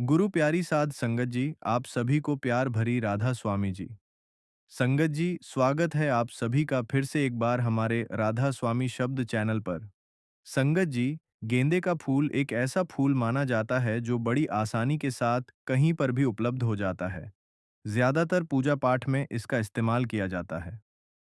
गुरु प्यारी साध संगत जी, आप सभी को प्यार भरी राधा स्वामी जी। संगत जी, स्वागत है आप सभी का फिर से एक बार हमारे राधा स्वामी शब्द चैनल पर। संगत जी, गेंदे का फूल एक ऐसा फूल माना जाता है जो बड़ी आसानी के साथ कहीं पर भी उपलब्ध हो जाता है। ज्यादातर पूजा पाठ में इसका इस्तेमाल किया जाता है।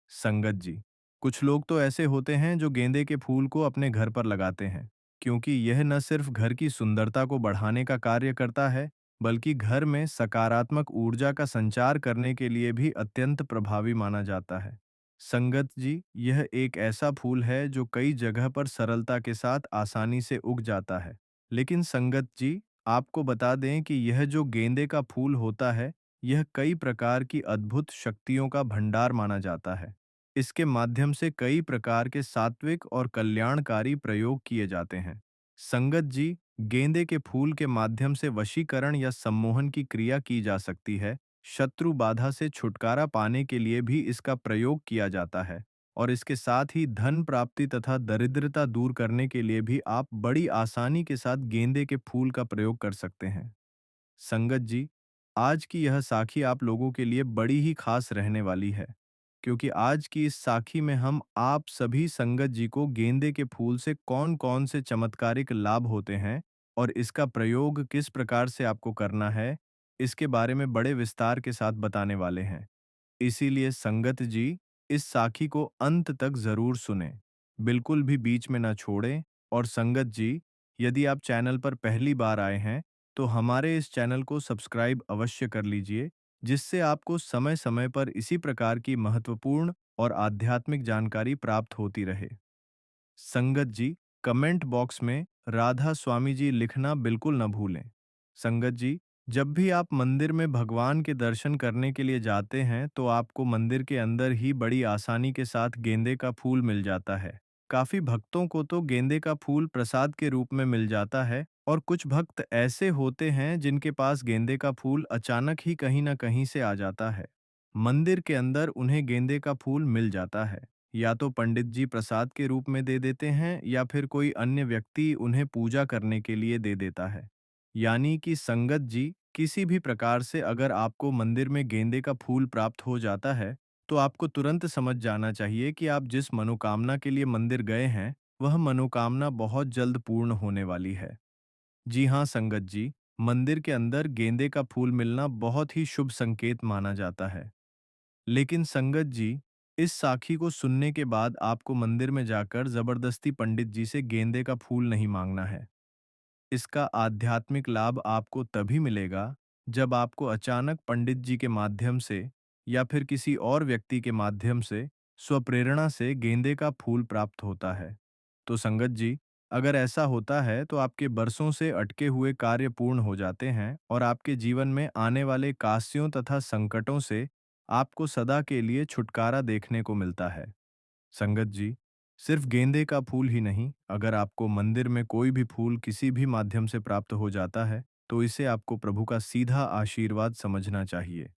संगत जी, कुछ लोग तो ऐसे होते हैं जो गेंदे के फूल को अपने घर पर लगाते हैं, क्योंकि यह न सिर्फ घर की सुंदरता को बढ़ाने का कार्य करता है, बल्कि घर में सकारात्मक ऊर्जा का संचार करने के लिए भी अत्यंत प्रभावी माना जाता है। संगत जी, यह एक ऐसा फूल है जो कई जगह पर सरलता के साथ आसानी से उग जाता है। लेकिन संगत जी, आपको बता दें कि यह जो गेंदे का फूल होता है, यह कई प्रकार की अद्भुत शक्तियों का भंडार माना जाता है। इसके माध्यम से कई प्रकार के सात्विक और कल्याणकारी प्रयोग किए जाते हैं। संगत जी, गेंदे के फूल के माध्यम से वशीकरण या सम्मोहन की क्रिया की जा सकती है। शत्रु बाधा से छुटकारा पाने के लिए भी इसका प्रयोग किया जाता है, और इसके साथ ही धन प्राप्ति तथा दरिद्रता दूर करने के लिए भी आप बड़ी आसानी के साथ गेंदे के फूल का प्रयोग कर सकते हैं। संगत जी, आज की यह साखी आप लोगों के लिए बड़ी ही खास रहने वाली है, क्योंकि आज की इस साखी में हम आप सभी संगत जी को गेंदे के फूल से कौन-कौन से चमत्कारिक लाभ होते हैं और इसका प्रयोग किस प्रकार से आपको करना है, इसके बारे में बड़े विस्तार के साथ बताने वाले हैं। इसीलिए संगत जी, इस साखी को अंत तक जरूर सुनें, बिल्कुल भी बीच में ना छोड़ें। और संगत जी, यदि आप चैनल पर पहली बार आए हैं, तो हमारे इस चैनल को सब्सक्राइब अवश्य कर लीजिए, जिससे आपको समय-समय पर इसी प्रकार की महत्वपूर्ण और आध्यात्मिक जानकारी प्राप्त होती रहे। संगत जी, कमेंट बॉक्स में राधा स्वामी जी लिखना बिल्कुल न भूलें। संगत जी, जब भी आप मंदिर में भगवान के दर्शन करने के लिए जाते हैं, तो आपको मंदिर के अंदर ही बड़ी आसानी के साथ गेंदे का फूल मिल जाता है। काफी भक्तों को तो गेंदे का फूल प्रसाद के रूप में मिल जाता है, और कुछ भक्त ऐसे होते हैं जिनके पास गेंदे का फूल अचानक ही कहीं न कहीं से आ जाता है। मंदिर के अंदर उन्हें गेंदे का फूल मिल जाता है। या तो पंडित जी प्रसाद के रूप में दे देते हैं, या फिर कोई अन्य व्यक्ति उन्हें पूजा करने के लिए दे देता है। यानी कि संगत जी, किसी भी प्रकार से अगर आपको मंदिर में गेंदे का फूल प्राप्त हो जाता है, तो आपको तुरंत समझ जाना चाहिए कि आप जिस मनोकामना के लिए मंदिर गए हैं, वह मनोकामना बहुत जल्द पूर्ण होने वाली है। जी हाँ संगत जी, मंदिर के अंदर गेंदे का फूल मिलना बहुत ही शुभ संकेत माना जाता है। लेकिन संगत जी, इस साखी को सुनने के बाद आपको मंदिर में जाकर जबरदस्ती पंडित जी से गेंदे का फूल नहीं मांगना है। इसका आध्यात्मिक लाभ आपको तभी मिलेगा, जब आपको अचानक पंडित जी के माध्यम से या फिर किसी और व्यक्ति के माध्यम से स्वप्रेरणा से गेंदे का फूल प्राप्त होता है। तो संगत जी, अगर ऐसा होता है तो आपके बरसों से अटके हुए कार्य पूर्ण हो जाते हैं, और आपके जीवन में आने वाले कास्यों तथा संकटों से आपको सदा के लिए छुटकारा देखने को मिलता है। संगत जी, सिर्फ गेंदे का फूल ही नहीं, अगर आपको मंदिर में कोई भी फूल किसी भी माध्यम से प्राप्त हो जाता है, तो इसे आपको प्रभु का सीधा आशीर्वाद समझना चाहिए।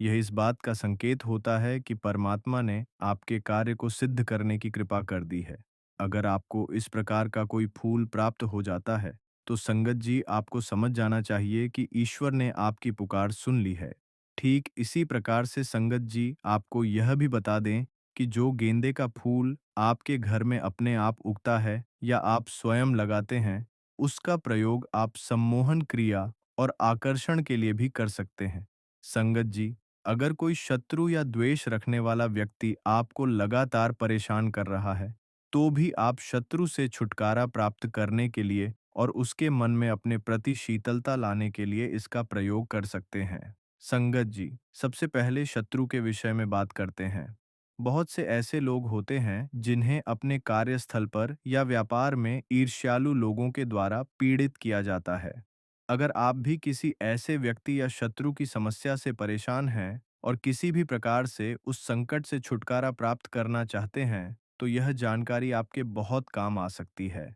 यह इस बात का संकेत होता है कि परमात्मा ने आपके कार्य को सिद्ध करने की कृपा कर दी है। अगर आपको इस प्रकार का कोई फूल प्राप्त हो जाता है, तो संगत जी, आपको समझ जाना चाहिए कि ईश्वर ने आपकी पुकार सुन ली है। ठीक इसी प्रकार से संगत जी, आपको यह भी बता दें कि जो गेंदे का फूल आपके घर में अपने आप उगता है या आप स्वयं लगाते हैं, उसका प्रयोग आप सम्मोहन क्रिया और आकर्षण के लिए भी कर सकते हैं। संगत जी, अगर कोई शत्रु या द्वेष रखने वाला व्यक्ति आपको लगातार परेशान कर रहा है, तो भी आप शत्रु से छुटकारा प्राप्त करने के लिए और उसके मन में अपने प्रति शीतलता लाने के लिए इसका प्रयोग कर सकते हैं। संगत जी, सबसे पहले शत्रु के विषय में बात करते हैं। बहुत से ऐसे लोग होते हैं जिन्हें अपने कार्यस्थल पर या व्यापार में ईर्ष्यालु लोगों के द्वारा पीड़ित किया जाता है। अगर आप भी किसी ऐसे व्यक्ति या शत्रु की समस्या से परेशान हैं और किसी भी प्रकार से उस संकट से छुटकारा प्राप्त करना चाहते हैं, तो यह जानकारी आपके बहुत काम आ सकती है।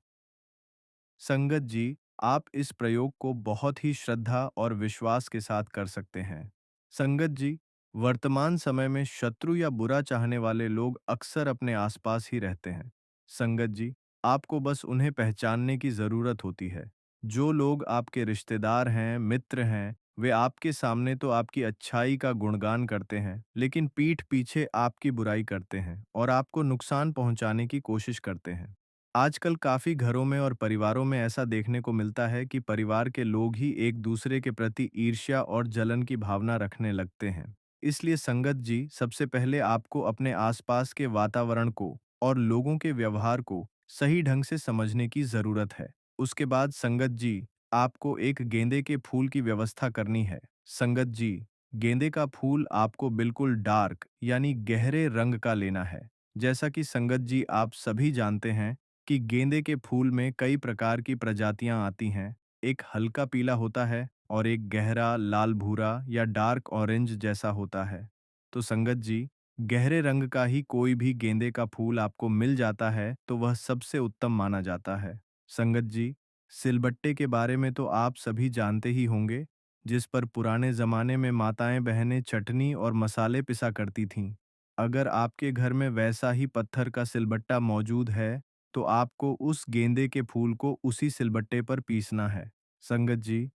संगत जी, आप इस प्रयोग को बहुत ही श्रद्धा और विश्वास के साथ कर सकते हैं। संगत जी, वर्तमान समय में शत्रु या बुरा चाहने वाले लोग अक्सर अपने आसपास ही रहते हैं। संगत जी, आपको बस उन्हें पहचानने की जरूरत होती है। जो लोग आपके रिश्तेदार हैं, मित्र हैं, वे आपके सामने तो आपकी अच्छाई का गुणगान करते हैं, लेकिन पीठ पीछे आपकी बुराई करते हैं और आपको नुकसान पहुंचाने की कोशिश करते हैं। आजकल काफ़ी घरों में और परिवारों में ऐसा देखने को मिलता है कि परिवार के लोग ही एक दूसरे के प्रति ईर्ष्या और जलन की भावना रखने लगते हैं। इसलिए संगत जी, सबसे पहले आपको अपने आसपास के वातावरण को और लोगों के व्यवहार को सही ढंग से समझने की ज़रूरत है। उसके बाद संगत जी, आपको एक गेंदे के फूल की व्यवस्था करनी है। संगत जी, गेंदे का फूल आपको बिल्कुल डार्क यानी गहरे रंग का लेना है। जैसा कि संगत जी आप सभी जानते हैं कि गेंदे के फूल में कई प्रकार की प्रजातियां आती हैं। एक हल्का पीला होता है और एक गहरा लाल भूरा या डार्क ऑरेंज जैसा होता है। तो संगत जी, गहरे रंग का ही कोई भी गेंदे का फूल आपको मिल जाता है तो वह सबसे उत्तम माना जाता है। संगत जी, सिलबट्टे के बारे में तो आप सभी जानते ही होंगे, जिस पर पुराने जमाने में माताएं बहनें चटनी और मसाले पिसा करती थीं। अगर आपके घर में वैसा ही पत्थर का सिलबट्टा मौजूद है, तो आपको उस गेंदे के फूल को उसी सिलबट्टे पर पीसना है। संगत जी,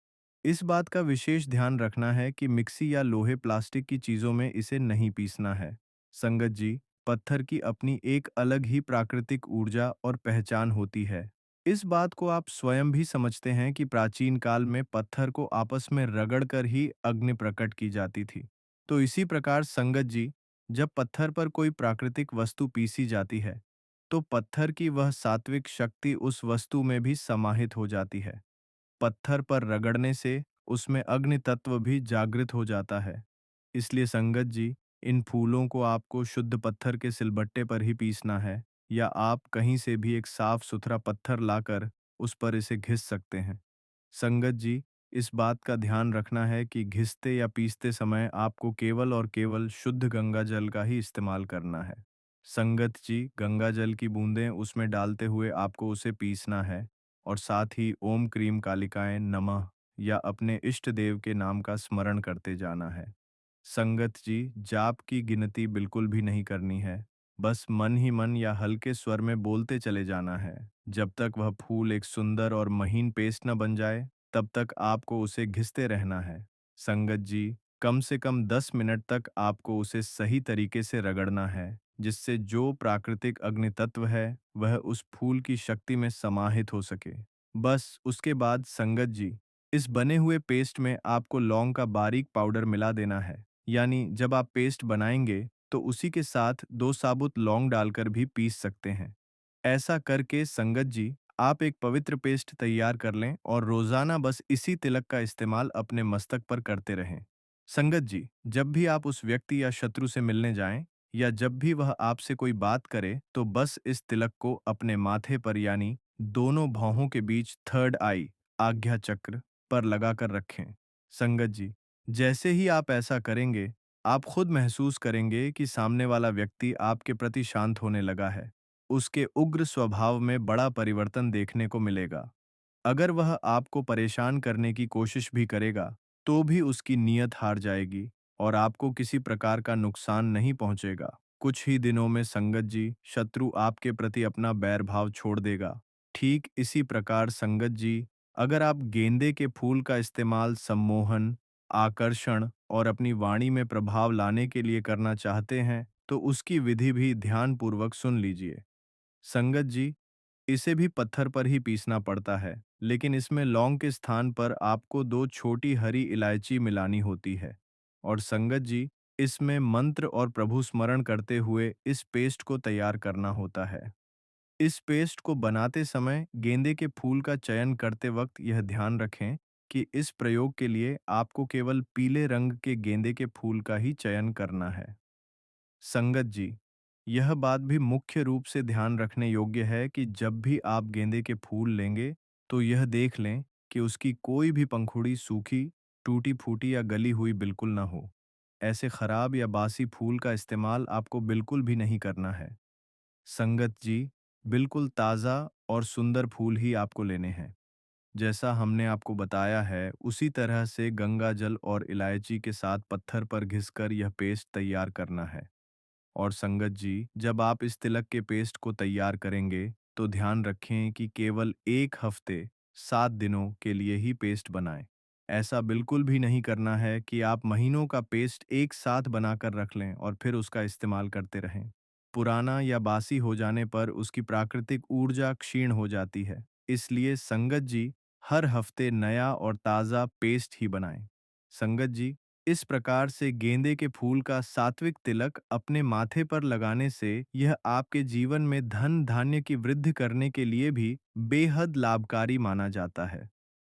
इस बात का विशेष ध्यान रखना है कि मिक्सी या लोहे प्लास्टिक की चीजों में इसे नहीं पीसना है। संगत जी, पत्थर की अपनी एक अलग ही प्राकृतिक ऊर्जा और पहचान होती है। इस बात को आप स्वयं भी समझते हैं कि प्राचीन काल में पत्थर को आपस में रगड़कर ही अग्नि प्रकट की जाती थी। तो इसी प्रकार संगत जी, जब पत्थर पर कोई प्राकृतिक वस्तु पीसी जाती है, तो पत्थर की वह सात्विक शक्ति उस वस्तु में भी समाहित हो जाती है। पत्थर पर रगड़ने से उसमें अग्नि तत्व भी जागृत हो जाता है। इसलिए संगत जी, इन फूलों को आपको शुद्ध पत्थर के सिलबट्टे पर ही पीसना है, या आप कहीं से भी एक साफ सुथरा पत्थर लाकर उस पर इसे घिस सकते हैं। संगत जी, इस बात का ध्यान रखना है कि घिसते या पीसते समय आपको केवल और केवल शुद्ध गंगा जल का ही इस्तेमाल करना है। संगत जी, गंगा जल की बूंदें उसमें डालते हुए आपको उसे पीसना है और साथ ही ओम क्रीम कालिकाएं नमः या अपने इष्ट देव के नाम का स्मरण करते जाना है। संगत जी, जाप की गिनती बिल्कुल भी नहीं करनी है। बस मन ही मन या हल्के स्वर में बोलते चले जाना है। जब तक वह फूल एक सुंदर और महीन पेस्ट न बन जाए, तब तक आपको उसे घिसते रहना है। संगत जी, कम से कम 10 मिनट तक आपको उसे सही तरीके से रगड़ना है, जिससे जो प्राकृतिक अग्नि तत्व है, वह उस फूल की शक्ति में समाहित हो सके। बस उसके बाद संगत जी, इस बने हुए पेस्ट में आपको लौंग का बारीक पाउडर मिला देना है। यानी जब आप पेस्ट बनाएंगे, तो उसी के साथ 2 साबुत लौंग डालकर भी पीस सकते हैं। ऐसा करके संगत जी, आप एक पवित्र पेस्ट तैयार कर लें और रोजाना बस इसी तिलक का इस्तेमाल अपने मस्तक पर करते रहें। संगत जी, जब भी आप उस व्यक्ति या शत्रु से मिलने जाएं, या जब भी वह आपसे कोई बात करे, तो बस इस तिलक को अपने माथे पर यानी दोनों भौहों के बीच थर्ड आई आज्ञा चक्र पर लगाकर रखें। संगत जी, जैसे ही आप ऐसा करेंगे, आप खुद महसूस करेंगे कि सामने वाला व्यक्ति आपके प्रति शांत होने लगा है। उसके उग्र स्वभाव में बड़ा परिवर्तन देखने को मिलेगा। अगर वह आपको परेशान करने की कोशिश भी करेगा, तो भी उसकी नीयत हार जाएगी और आपको किसी प्रकार का नुकसान नहीं पहुंचेगा। कुछ ही दिनों में संगत जी, शत्रु आपके प्रति अपना बैर भाव छोड़ देगा। ठीक इसी प्रकार संगत जी, अगर आप गेंदे के फूल का इस्तेमाल सम्मोहन, आकर्षण और अपनी वाणी में प्रभाव लाने के लिए करना चाहते हैं, तो उसकी विधि भी ध्यानपूर्वक सुन लीजिए। संगत जी, इसे भी पत्थर पर ही पीसना पड़ता है, लेकिन इसमें लौंग के स्थान पर आपको 2 छोटी हरी इलायची मिलानी होती है। और संगत जी, इसमें मंत्र और प्रभु स्मरण करते हुए इस पेस्ट को तैयार करना होता है। इस पेस्ट को बनाते समय गेंदे के फूल का चयन करते वक्त यह ध्यान रखें कि इस प्रयोग के लिए आपको केवल पीले रंग के गेंदे के फूल का ही चयन करना है। संगत जी, यह बात भी मुख्य रूप से ध्यान रखने योग्य है कि जब भी आप गेंदे के फूल लेंगे, तो यह देख लें कि उसकी कोई भी पंखुड़ी सूखी, टूटी-फूटी या गली हुई बिल्कुल ना हो। ऐसे खराब या बासी फूल का इस्तेमाल आपको बिल्कुल भी नहीं करना है। संगत जी, बिल्कुल ताज़ा और सुंदर फूल ही आपको लेने हैं। जैसा हमने आपको बताया है, उसी तरह से गंगा जल और इलायची के साथ पत्थर पर घिसकर यह पेस्ट तैयार करना है। और संगत जी, जब आप इस तिलक के पेस्ट को तैयार करेंगे, तो ध्यान रखें कि केवल 1 हफ्ते 7 दिनों के लिए ही पेस्ट बनाएं। ऐसा बिल्कुल भी नहीं करना है कि आप महीनों का पेस्ट एक साथ बनाकर रख लें और फिर उसका इस्तेमाल करते रहें। पुराना या बासी हो जाने पर उसकी प्राकृतिक ऊर्जा क्षीण हो जाती है। इसलिए संगत जी हर हफ्ते नया और ताज़ा पेस्ट ही बनाएं। संगत जी, इस प्रकार से गेंदे के फूल का सात्विक तिलक अपने माथे पर लगाने से यह आपके जीवन में धन धान्य की वृद्धि करने के लिए भी बेहद लाभकारी माना जाता है।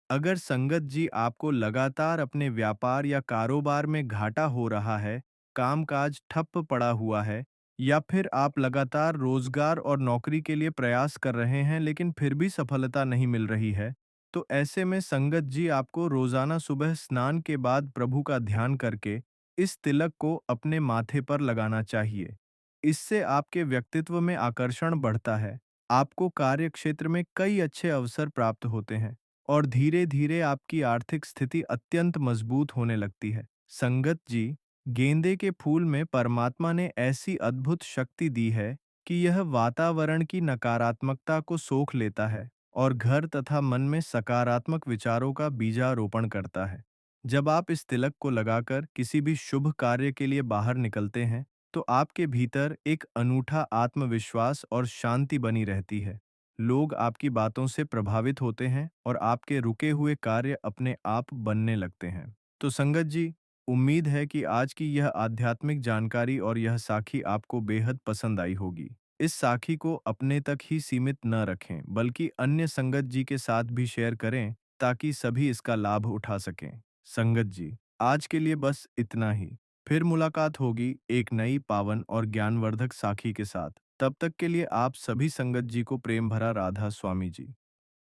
अगर संगत जी आपको लगातार अपने व्यापार या कारोबार में घाटा हो रहा है, कामकाज ठप पड़ा हुआ है, या फिर आप लगातार रोजगार और नौकरी के लिए प्रयास कर रहे हैं लेकिन फिर भी सफलता नहीं मिल रही है, तो ऐसे में संगत जी आपको रोजाना सुबह स्नान के बाद प्रभु का ध्यान करके इस तिलक को अपने माथे पर लगाना चाहिए। इससे आपके व्यक्तित्व में आकर्षण बढ़ता है, आपको कार्य क्षेत्र में कई अच्छे अवसर प्राप्त होते हैं और धीरे धीरे आपकी आर्थिक स्थिति अत्यंत मजबूत होने लगती है। संगत जी, गेंदे के फूल में परमात्मा ने ऐसी अद्भुत शक्ति दी है कि यह वातावरण की नकारात्मकता को सोख लेता है और घर तथा मन में सकारात्मक विचारों का बीजारोपण करता है। जब आप इस तिलक को लगाकर किसी भी शुभ कार्य के लिए बाहर निकलते हैं, तो आपके भीतर एक अनूठा आत्मविश्वास और शांति बनी रहती है। लोग आपकी बातों से प्रभावित होते हैं और आपके रुके हुए कार्य अपने आप बनने लगते हैं। तो संगत जी, उम्मीद है कि आज की यह आध्यात्मिक जानकारी और यह साखी आपको बेहद पसंद आई होगी। इस साखी को अपने तक ही सीमित न रखें, बल्कि अन्य संगत जी के साथ भी शेयर करें ताकि सभी इसका लाभ उठा सकें। संगत जी, आज के लिए बस इतना ही। फिर मुलाकात होगी एक नई पावन और ज्ञानवर्धक साखी के साथ। तब तक के लिए आप सभी संगत जी को प्रेम भरा राधा स्वामी जी।